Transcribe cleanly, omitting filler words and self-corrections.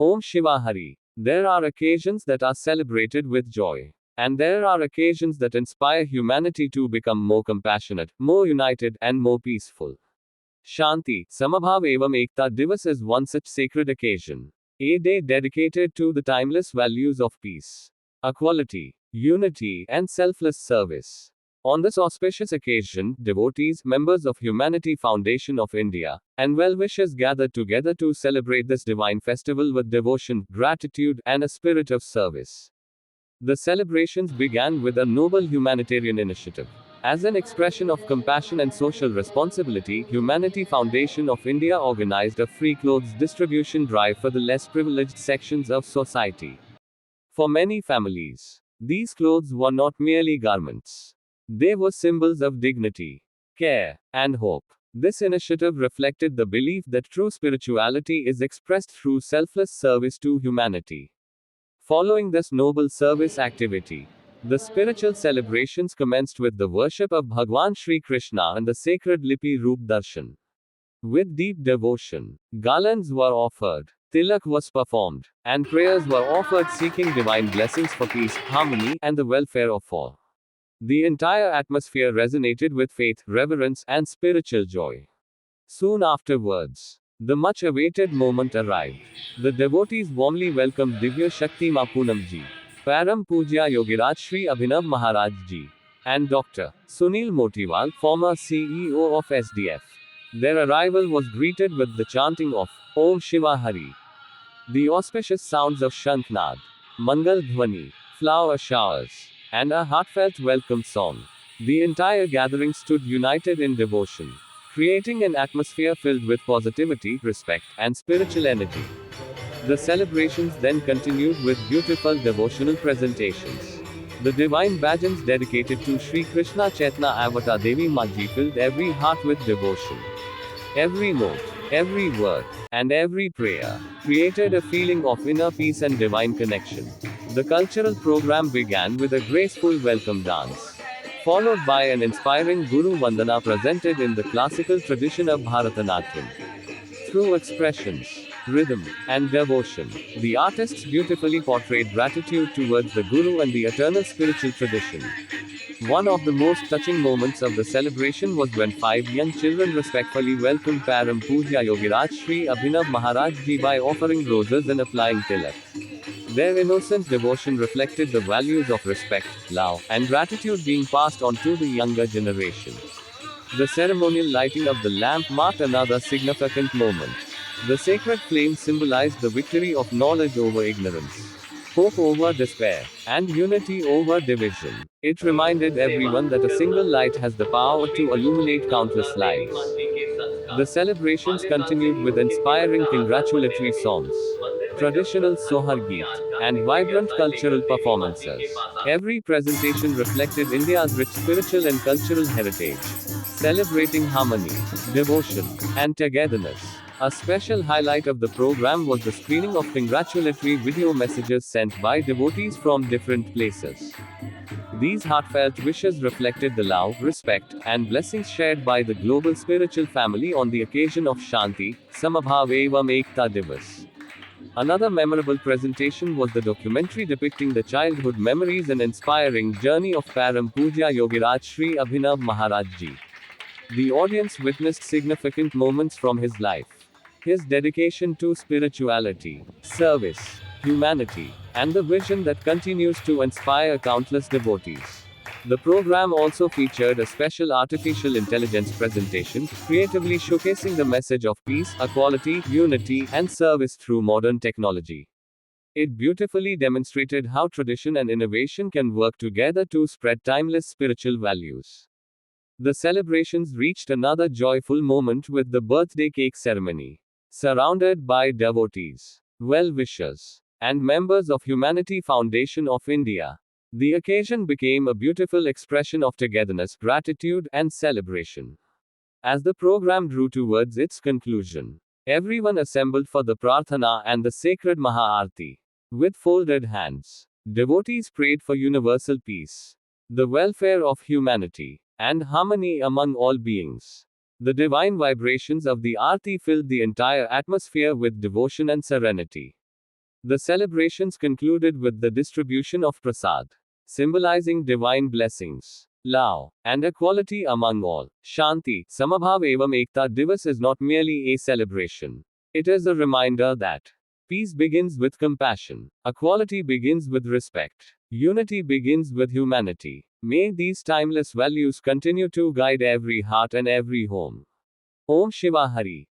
Om Shiva Hari. There are occasions that are celebrated with joy. And there are occasions that inspire humanity to become more compassionate, more united, and more peaceful. Shanti, Samabhav Evam Ekta Divas is one such sacred occasion. A day dedicated to the timeless values of peace, equality, unity, and selfless service. On this auspicious occasion, devotees, members of Humanity Foundation of India, and well-wishers gathered together to celebrate this divine festival with devotion, gratitude, and a spirit of service. The celebrations began with a noble humanitarian initiative. As an expression of compassion and social responsibility, Humanity Foundation of India organized a free clothes distribution drive for the less privileged sections of society. For many families, these clothes were not merely garments. They were symbols of dignity, care, and hope. This initiative reflected the belief that true spirituality is expressed through selfless service to humanity. Following this noble service activity, the spiritual celebrations commenced with the worship of Bhagwan Sri Krishna and the sacred Lipi Roop Darshan. With deep devotion, garlands were offered, tilak was performed, and prayers were offered seeking divine blessings for peace, harmony, and the welfare of all. The entire atmosphere resonated with faith, reverence, and spiritual joy. Soon afterwards, the much awaited moment arrived. The devotees warmly welcomed Divya Shakti Ma Poonam Ji, Param Pujya Yogiraj Sri Abhinav Maharaj Ji, and Dr. Sunil Motiwal, former CEO of SDF. Their arrival was greeted with the chanting of Om Shiva Hari. The auspicious sounds of Shankhnad, Mangal Dhwani, flower showers, and a heartfelt welcome song. The entire gathering stood united in devotion, creating an atmosphere filled with positivity, respect, and spiritual energy. The celebrations then continued with beautiful devotional presentations. The divine bhajans dedicated to Sri Krishna Chaitanya Avata Devi Maji filled every heart with devotion. Every note, every word, and every prayer created a feeling of inner peace and divine connection. The cultural program began with a graceful welcome dance, followed by an inspiring Guru Vandana presented in the classical tradition of Bharatanatyam. Through expressions, rhythm, and devotion, the artists beautifully portrayed gratitude towards the Guru and the eternal spiritual tradition. One of the most touching moments of the celebration was when five young children respectfully welcomed Param Pujya Yogiraj Sri Abhinav Maharaj Ji by offering roses and applying tilak. Their innocent devotion reflected the values of respect, love, and gratitude being passed on to the younger generation. The ceremonial lighting of the lamp marked another significant moment. The sacred flame symbolized the victory of knowledge over ignorance, hope over despair, and unity over division. It reminded everyone that a single light has the power to illuminate countless lives. The celebrations continued with inspiring congratulatory songs, traditional Sohar Geet, and vibrant cultural performances. Every presentation reflected India's rich spiritual and cultural heritage, celebrating harmony, devotion, and togetherness. A special highlight of the program was the screening of congratulatory video messages sent by devotees from different places. These heartfelt wishes reflected the love, respect, and blessings shared by the global spiritual family on the occasion of Shanti, Samabhav Evam Ekta Divas. Another memorable presentation was the documentary depicting the childhood memories and inspiring journey of Param Pujya Yogiraj Sri Abhinav Maharaj Ji. The audience witnessed significant moments from his life. His dedication to spirituality, service, humanity, and the vision that continues to inspire countless devotees. The program also featured a special artificial intelligence presentation, creatively showcasing the message of peace, equality, unity, and service through modern technology. It beautifully demonstrated how tradition and innovation can work together to spread timeless spiritual values. The celebrations reached another joyful moment with the birthday cake ceremony. Surrounded by devotees, well-wishers, and members of Humanity Foundation of India, the occasion became a beautiful expression of togetherness, gratitude, and celebration. As the program drew towards its conclusion, everyone assembled for the prarthana and the sacred Maha-Aarti. With folded hands, devotees prayed for universal peace, the welfare of humanity, and harmony among all beings. The divine vibrations of the Aarti filled the entire atmosphere with devotion and serenity. The celebrations concluded with the distribution of prasad, symbolizing divine blessings, love, and equality among all. Shanti, Samabhav Evam Ekta Divas is not merely a celebration. It is a reminder that peace begins with compassion, equality begins with respect, unity begins with humanity. May these timeless values continue to guide every heart and every home. Om Shiva Hari.